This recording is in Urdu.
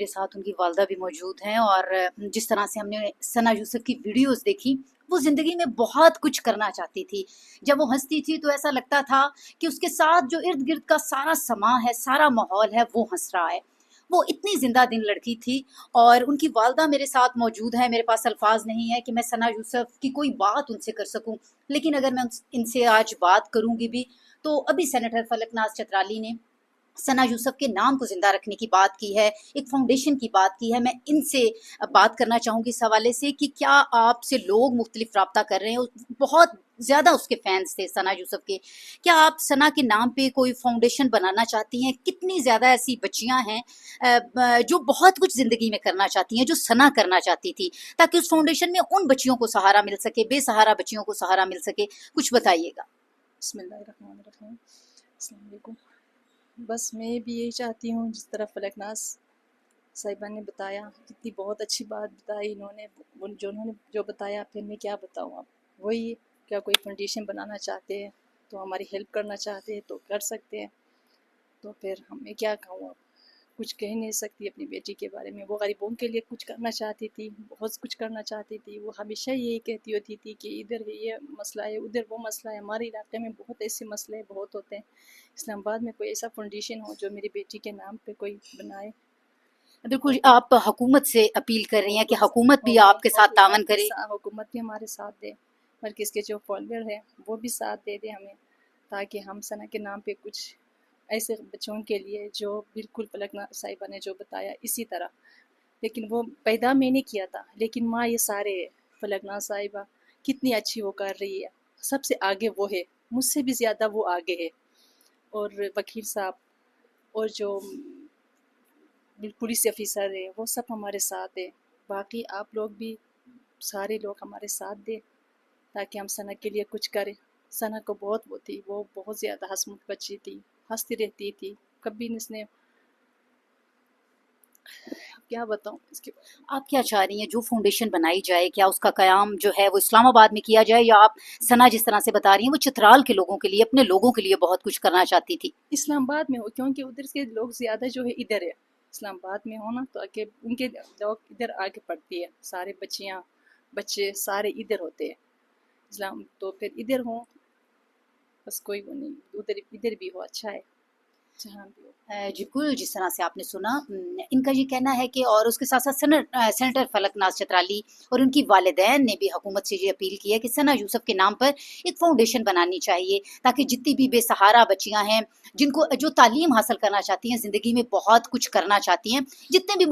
میرے ساتھ ان کی والدہ بھی موجود ہیں، اور جس طرح سے ہم نے ثنا یوسف کی ویڈیوز دیکھی، وہ زندگی میں بہت کچھ کرنا چاہتی تھی۔ جب وہ ہنستی تھی تو ایسا لگتا تھا کہ اس کے ساتھ جو ارد گرد کا سارا سما ہے، سارا ماحول ہے، وہ ہنس رہا ہے۔ وہ اتنی زندہ دل لڑکی تھی، اور ان کی والدہ میرے ساتھ موجود ہیں۔ میرے پاس الفاظ نہیں ہے کہ میں ثنا یوسف کی کوئی بات ان سے کر سکوں، لیکن اگر میں ان سے آج بات کروں گی بھی تو ابھی سینیٹر فلک ناز چترالی نے ثنا یوسف کے نام کو زندہ رکھنے کی بات کی ہے، ایک فاؤنڈیشن کی بات کی ہے۔ میں ان سے بات کرنا چاہوں گی اس حوالے سے کہ کیا آپ سے لوگ مختلف رابطہ کر رہے ہیں، بہت زیادہ اس کے فینس تھے ثنا یوسف کے، کیا آپ ثنا کے نام پہ کوئی فاؤنڈیشن بنانا چاہتی ہیں؟ کتنی زیادہ ایسی بچیاں ہیں جو بہت کچھ زندگی میں کرنا چاہتی ہیں، جو ثنا کرنا چاہتی تھی، تاکہ اس فاؤنڈیشن میں ان بچیوں کو سہارا مل سکے، بے سہارا بچیوں کو سہارا مل سکے؟ کچھ بتائیے گا۔ بسم اللہ الرحمن الرحیم۔ السلام علیکم۔ بس میں بھی یہی چاہتی ہوں، جس طرح فلک ناز صاحبہ نے بتایا، کتنی بہت اچھی بات بتائی انہوں نے جو بتایا، پھر میں کیا بتاؤں اب۔ وہی کیا کوئی فاؤنڈیشن بنانا چاہتے ہیں تو ہماری ہیلپ کرنا چاہتے ہیں تو کر سکتے ہیں، تو پھر میں کیا کہوں اب، کچھ کہہ نہیں سکتی اپنی بیٹی کے بارے میں۔ وہ غریبوں کے لیے کچھ کرنا چاہتی تھی، بہت کچھ کرنا چاہتی تھی۔ وہ ہمیشہ یہی کہتی ہوتی تھی کہ ادھر یہ مسئلہ ہے، ادھر وہ مسئلہ ہے۔ ہمارے علاقے میں بہت ایسے مسئلے بہت ہوتے ہیں، اسلام آباد میں کوئی ایسا فاؤنڈیشن ہو جو میری بیٹی کے نام پہ کوئی بنائے۔ بالکل، آپ حکومت سے اپیل کر رہی ہیں کہ حکومت بھی آپ کے ساتھ تعاون کرے۔ حکومت بھی ہمارے ساتھ دے، مرکز کے جو فالوور ہیں وہ بھی ساتھ دے دیں ہمیں، تاکہ ہم ثنا کے نام پہ کچھ ایسے بچوں کے لیے جو بالکل فلک ناز صاحبہ نے جو بتایا اسی طرح، لیکن وہ پیدا میں نے کیا تھا، لیکن ماں یہ سارے فلک ناز صاحبہ کتنی اچھی وہ کر رہی ہے، سب سے آگے وہ ہے، مجھ سے بھی زیادہ وہ آگے ہے۔ اور وکیل صاحب اور جو پولیس آفیسر ہے وہ سب ہمارے ساتھ ہیں۔ باقی آپ لوگ بھی سارے لوگ ہمارے ساتھ دیں تاکہ ہم ثنا کے لیے کچھ کریں۔ ثنا کو بہت وہ تھی، وہ بہت زیادہ ہنسمکھ بچی تھی، ہنستی رہتی تھی، کبھی اس نے کیا بتاؤں اس کے۔ آپ کیا چاہ رہی ہیں جو فاؤنڈیشن بنائی جائے، کیا اس کا قیام جو ہے وہ اسلام آباد میں کیا جائے، یا آپ ثنا جس طرح سے بتا رہی ہیں وہ چترال کے لوگوں کے لیے، اپنے لوگوں کے لیے بہت کچھ کرنا چاہتی تھی؟ اسلام آباد میں ہو، کیونکہ ادھر کے لوگ زیادہ جو ہے ادھر ہے، اسلام آباد میں ہونا تو کہ ان کے لوگ ادھر آگے پڑھتی ہے، سارے بچیاں بچے سارے ادھر ہوتے ہیں اسلام، تو پھر ادھر ہوں، بس کوئی وہ نہیں، ادھر بھی ہو اچھا ہے جہاں بھی ہو۔ بالکل، جس طرح سے آپ نے سنا، ان کا یہ کہنا ہے کہ، اور اس کے ساتھ ساتھ سینیٹر فلک ناز چترالی اور ان کی والدین نے بھی حکومت سے یہ اپیل کی ہے کہ ثنا یوسف کے نام پر ایک فاؤنڈیشن بنانی چاہیے، تاکہ جتنی بھی بے سہارا بچیاں ہیں، جن کو جو تعلیم حاصل کرنا چاہتی ہیں، زندگی میں بہت کچھ کرنا چاہتی ہیں، جتنے بھی